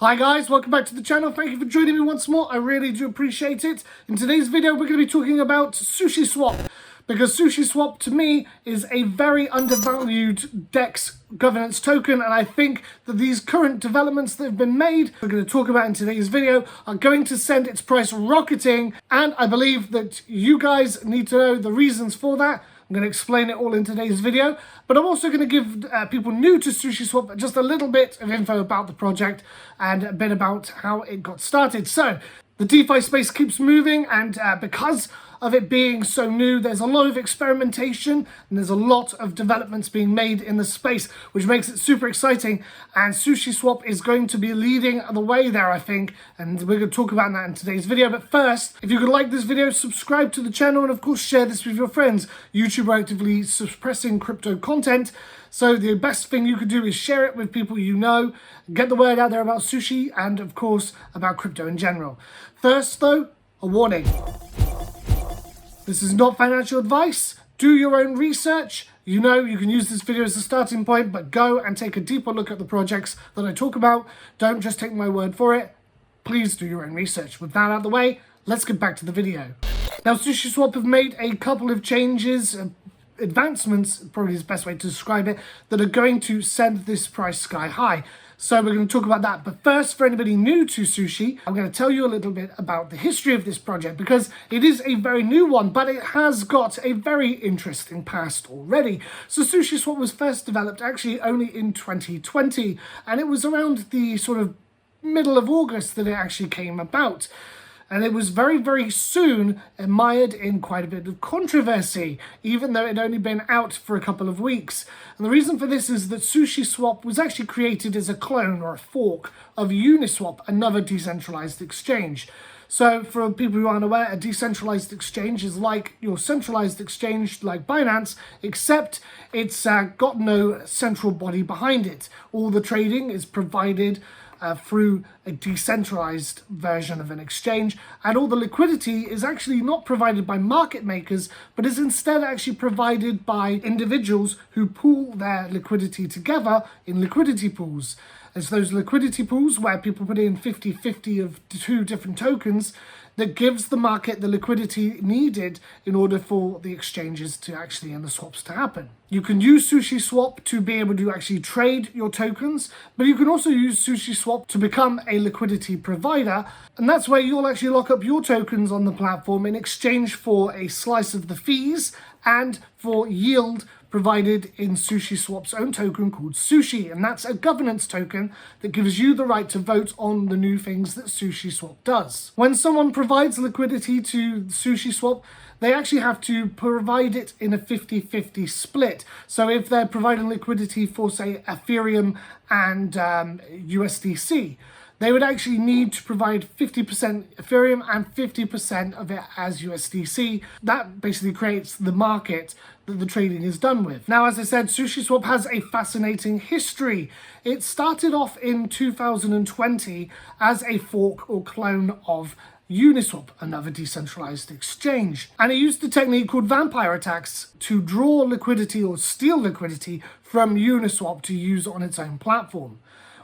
Hi guys, welcome back to the channel. Thank you for joining me once more. I really do appreciate it. In today's video, we're going to be talking about SushiSwap, because SushiSwap to me is a very undervalued DEX governance token, and I think that these current developments that have been made, we're going to talk about in today's video, are going to send its price rocketing, and I believe that you guys need to know the reasons for that. I'm going to explain it all in today's video, but I'm also going to give people new to SushiSwap just a little bit of info about the project and a bit about how it got started. So, the DeFi space keeps moving, and because of it being so new, there's a lot of experimentation and there's a lot of developments being made in the space, which makes it super exciting. And SushiSwap is going to be leading the way there, I think, and we're going to talk about that in today's video. But first, if you could like this video, subscribe to the channel, and of course share this with your friends. YouTube are actively suppressing crypto content, so the best thing you could do is share it with people you know, get the word out there about sushi and of course about crypto in general. First though, a warning. This is not financial advice. Do your own research. You know, you can use this video as a starting point, but go and take a deeper look at the projects that I talk about. Don't just take my word for it. Please do your own research. With that out of the way, let's get back to the video. Now, SushiSwap have made a couple of changes, advancements, probably is the best way to describe it, that are going to send this price sky high. So we're going to talk about that. But first, for anybody new to Sushi, I'm going to tell you a little bit about the history of this project, because it is a very new one, but it has got a very interesting past already. So SushiSwap was first developed actually only in 2020, and it was around the sort of middle of August that it actually came about. And it was very, very soon mired in quite a bit of controversy, even though it had only been out for a couple of weeks. And the reason for this is that SushiSwap was actually created as a clone or a fork of Uniswap, another decentralized exchange. So for people who aren't aware, a decentralized exchange is like your centralized exchange like Binance, except it's got no central body behind it. All the trading is provided through a decentralized version of an exchange, and all the liquidity is actually not provided by market makers, but is instead actually provided by individuals who pool their liquidity together in liquidity pools. It's those liquidity pools where people put in 50-50 of two different tokens that gives the market the liquidity needed in order for the exchanges to actually and the swaps to happen. You can use SushiSwap to be able to actually trade your tokens, but you can also use SushiSwap to become a liquidity provider, and that's where you'll actually lock up your tokens on the platform in exchange for a slice of the fees and for yield provided in SushiSwap's own token called Sushi, and that's a governance token that gives you the right to vote on the new things that SushiSwap does. When someone provides liquidity to SushiSwap, they actually have to provide it in a 50-50 split. So if they're providing liquidity for, say, Ethereum and USDC, they would actually need to provide 50% Ethereum and 50% of it as USDC. That basically creates the market that the trading is done with. Now, as I said, SushiSwap has a fascinating history. It started off in 2020 as a fork or clone of Uniswap, another decentralized exchange. And it used a technique called vampire attacks to draw liquidity or steal liquidity from Uniswap to use on its own platform.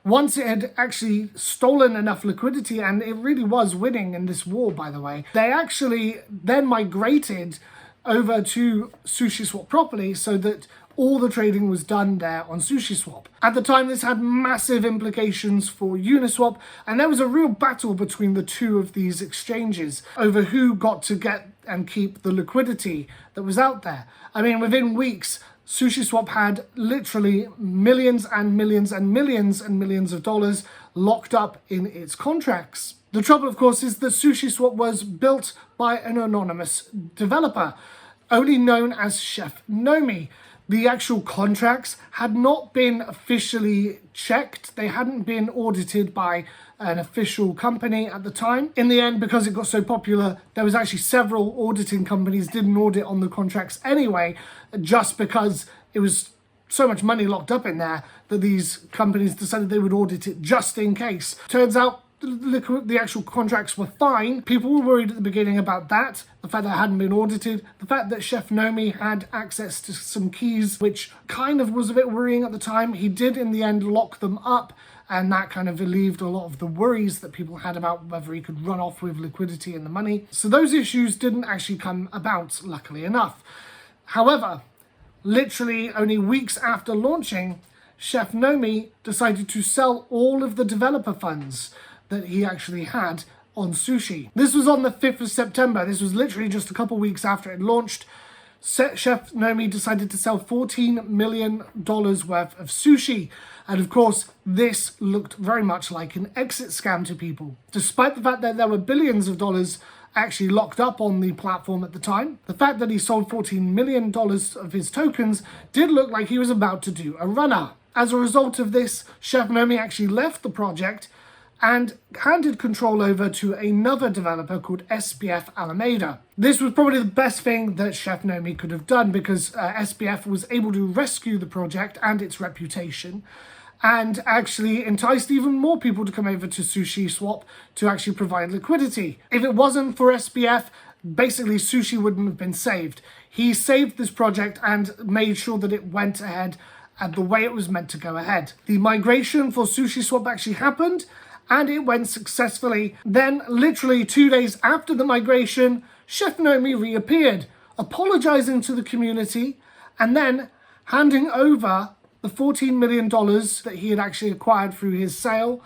Once it had actually stolen enough liquidity, and it really was winning in this war, by the way, they actually then migrated over to SushiSwap properly so that all the trading was done there on SushiSwap. At the time, this had massive implications for Uniswap, and there was a real battle between the two of these exchanges over who got to get and keep the liquidity that was out there. I mean, within weeks, SushiSwap had literally millions and millions and millions and millions of dollars locked up in its contracts. The trouble, of course, is that SushiSwap was built by an anonymous developer, only known as Chef Nomi. The actual contracts had not been officially checked. They hadn't been audited by an official company at the time. In the end, because it got so popular, there was actually several auditing companies did an audit on the contracts anyway, just because it was so much money locked up in there that these companies decided they would audit it just in case. Turns out the actual contracts were fine. People were worried at the beginning about that, the fact that it hadn't been audited, the fact that Chef Nomi had access to some keys, which kind of was a bit worrying at the time. He did in the end lock them up and that kind of relieved a lot of the worries that people had about whether he could run off with liquidity and the money. So those issues didn't actually come about, luckily enough. However, literally only weeks after launching, Chef Nomi decided to sell all of the developer funds that he actually had on Sushi. This was on the 5th of September. This was literally just a couple weeks after it launched. Chef Nomi decided to sell $14 million worth of sushi. And of course, this looked very much like an exit scam to people. Despite the fact that there were billions of dollars actually locked up on the platform at the time, the fact that he sold $14 million of his tokens did look like he was about to do a runner. As a result of this, Chef Nomi actually left the project and handed control over to another developer called SBF Alameda. This was probably the best thing that Chef Nomi could have done, because SBF was able to rescue the project and its reputation, and actually enticed even more people to come over to SushiSwap to actually provide liquidity. If it wasn't for SBF, basically Sushi wouldn't have been saved. He saved this project and made sure that it went ahead and the way it was meant to go ahead. The migration for SushiSwap actually happened, and it went successfully. Then, literally 2 days after the migration, Chef Nomi reappeared, apologizing to the community, and then handing over the $14 million that he had actually acquired through his sale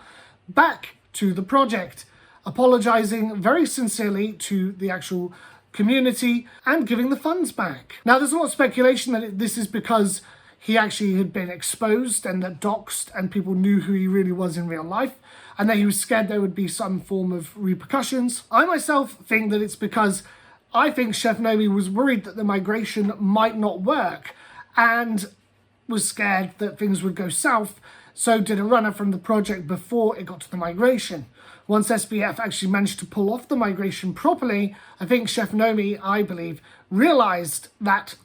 back to the project, apologizing very sincerely to the actual community and giving the funds back. Now, there's a lot of speculation that this is because he actually had been exposed and doxxed, and people knew who he really was in real life, and that he was scared there would be some form of repercussions. I myself think that it's because I think Chef Nomi was worried that the migration might not work and was scared that things would go south, so did a runner from the project before it got to the migration. Once SBF actually managed to pull off the migration properly, I think Chef Nomi, I believe, realized that,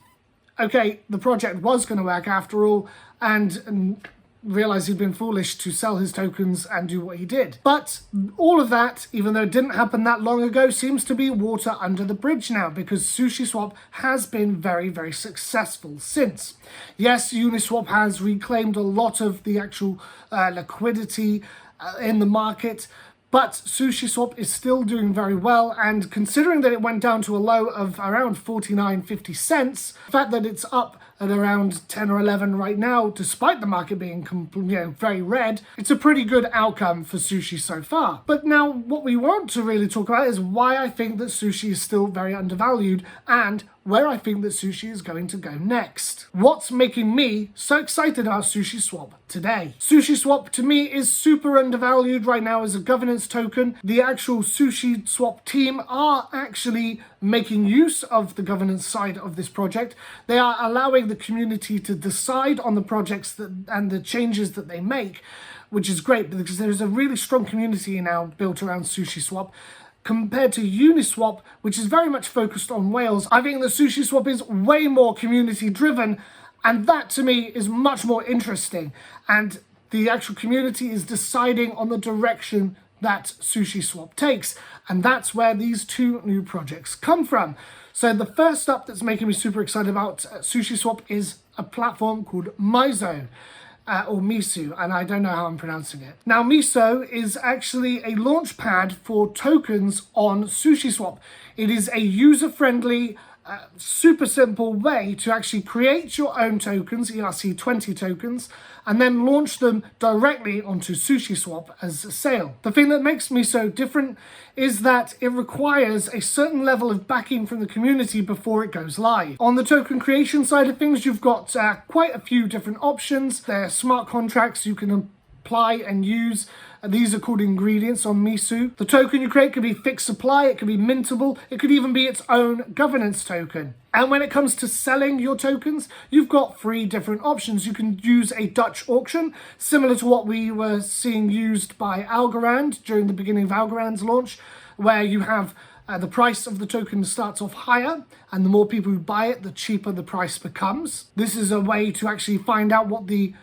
okay, the project was going to work after all, and realized he'd been foolish to sell his tokens and do what he did. But all of that, even though it didn't happen that long ago, seems to be water under the bridge now, because SushiSwap has been very, very successful since. Yes, Uniswap has reclaimed a lot of the actual liquidity in the market, but SushiSwap is still doing very well, and considering that it went down to a low of around 49.50 cents, the fact that it's up at around 10 or 11 right now, despite the market being very red, it's a pretty good outcome for Sushi so far. But now what we want to really talk about is why I think that Sushi is still very undervalued, and where I think that Sushi is going to go next. What's making me so excited about SushiSwap today? SushiSwap to me is super undervalued right now as a governance token. The actual SushiSwap team are actually making use of the governance side of this project. They are allowing the community to decide on the projects and the changes that they make, which is great because there's a really strong community now built around SushiSwap. Compared to Uniswap, which is very much focused on whales, I think that SushiSwap is way more community driven, and that to me is much more interesting. And the actual community is deciding on the direction that SushiSwap takes, and that's where these two new projects come from. So the first up that's making me super excited about SushiSwap is a platform called MISO. Or MISO, and I don't know how I'm pronouncing it. Now, MISO is actually a launch pad for tokens on SushiSwap. It is a user-friendly, super simple way to actually create your own tokens, ERC20 tokens, and then launch them directly onto SushiSwap as a sale. The thing that makes MISO different is that it requires a certain level of backing from the community before it goes live. On the token creation side of things, you've got quite a few different options. There are smart contracts you can apply and use. These are called ingredients on MISO. The token you create could be fixed supply, it could be mintable, it could even be its own governance token. And when it comes to selling your tokens, you've got 3 different options. You can use a Dutch auction, similar to what we were seeing used by Algorand during the beginning of Algorand's launch, where you have the price of the token starts off higher, and the more people who buy it, the cheaper the price becomes. This is a way to actually find out what the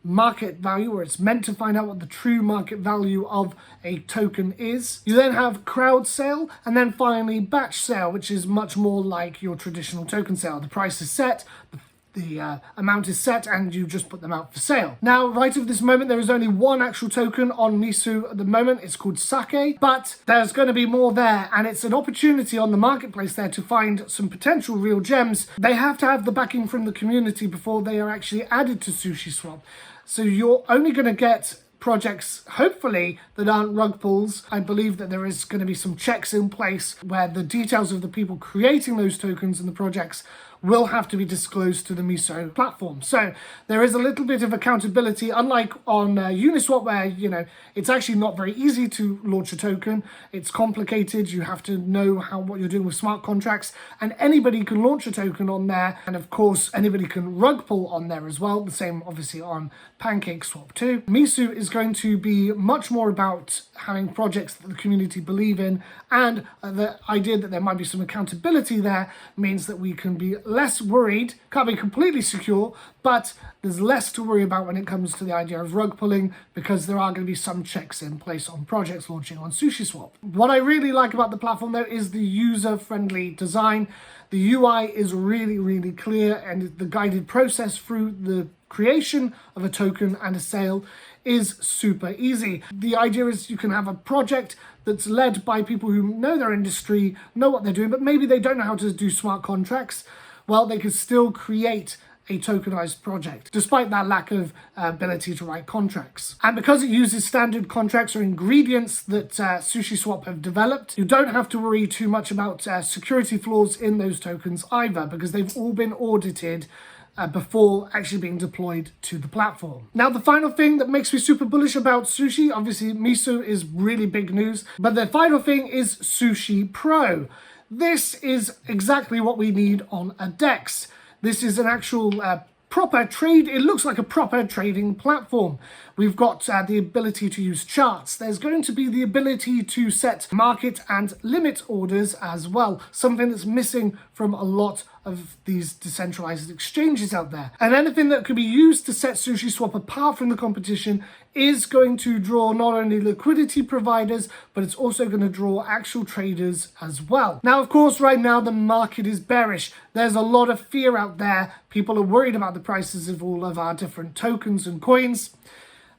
market value, or it's meant to find out what the true market value of a token is. You then have crowd sale, and then finally batch sale, which is much more like your traditional token sale. The price is set, the the amount is set and you just put them out for sale. Now, right at this moment, there is only one actual token on MISO at the moment. It's called Sake, but there's going to be more there, and it's an opportunity on the marketplace there to find some potential real gems. They have to have the backing from the community before they are actually added to SushiSwap. So you're only going to get projects, hopefully, that aren't rug pulls. I believe that there is going to be some checks in place where the details of the people creating those tokens and the projects will have to be disclosed to the MISO platform. So there is a little bit of accountability, unlike on Uniswap, where, you know, it's actually not very easy to launch a token. It's complicated. You have to know what you're doing with smart contracts, and anybody can launch a token on there. And of course, anybody can rug pull on there as well. The same, obviously, on PancakeSwap too. MISO is going to be much more about having projects that the community believe in, and the idea that there might be some accountability there means that we can be less worried. Can't be completely secure, but there's less to worry about when it comes to the idea of rug pulling, because there are going to be some checks in place on projects launching on SushiSwap. What I really like about the platform, though, is the user-friendly design. The UI is really, really clear, and the guided process through the creation of a token and a sale is super easy. The idea is you can have a project that's led by people who know their industry, know what they're doing, but maybe they don't know how to do smart contracts. Well, they can still create a tokenized project, despite that lack of ability to write contracts. And because it uses standard contracts or ingredients that SushiSwap have developed, you don't have to worry too much about security flaws in those tokens either, because they've all been audited before actually being deployed to the platform. Now, the final thing that makes me super bullish about Sushi, obviously MISO is really big news, but the final thing is SushiPro. This is exactly what we need on a DEX. This is an actual proper trade. It looks like a proper trading platform. We've got the ability to use charts. There's going to be the ability to set market and limit orders as well, something that's missing from a lot of these decentralized exchanges out there. And anything that could be used to set SushiSwap apart from the competition is going to draw not only liquidity providers, but it's also going to draw actual traders as well. Now, of course, right now the market is bearish. There's a lot of fear out there. People are worried about the prices of all of our different tokens and coins.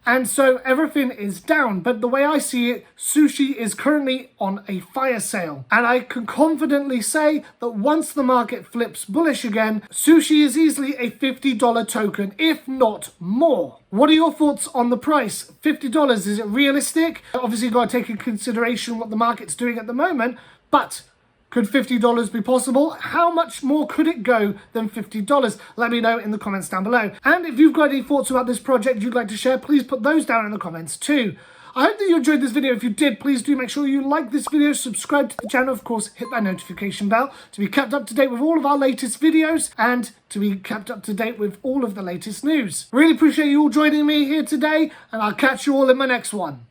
And so everything is down. But the way I see it, Sushi is currently on a fire sale. And I can confidently say that once the market flips bullish again, Sushi is easily a $50 token, if not more. What are your thoughts on the price? $50, is it realistic? Obviously, you've got to take into consideration what the market's doing at the moment, but could $50 be possible? How much more could it go than $50? Let me know in the comments down below. And if you've got any thoughts about this project you'd like to share, please put those down in the comments too. I hope that you enjoyed this video. If you did, please do make sure you like this video, subscribe to the channel, of course, hit that notification bell to be kept up to date with all of our latest videos and to be kept up to date with all of the latest news. Really appreciate you all joining me here today, and I'll catch you all in my next one.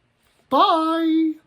Bye!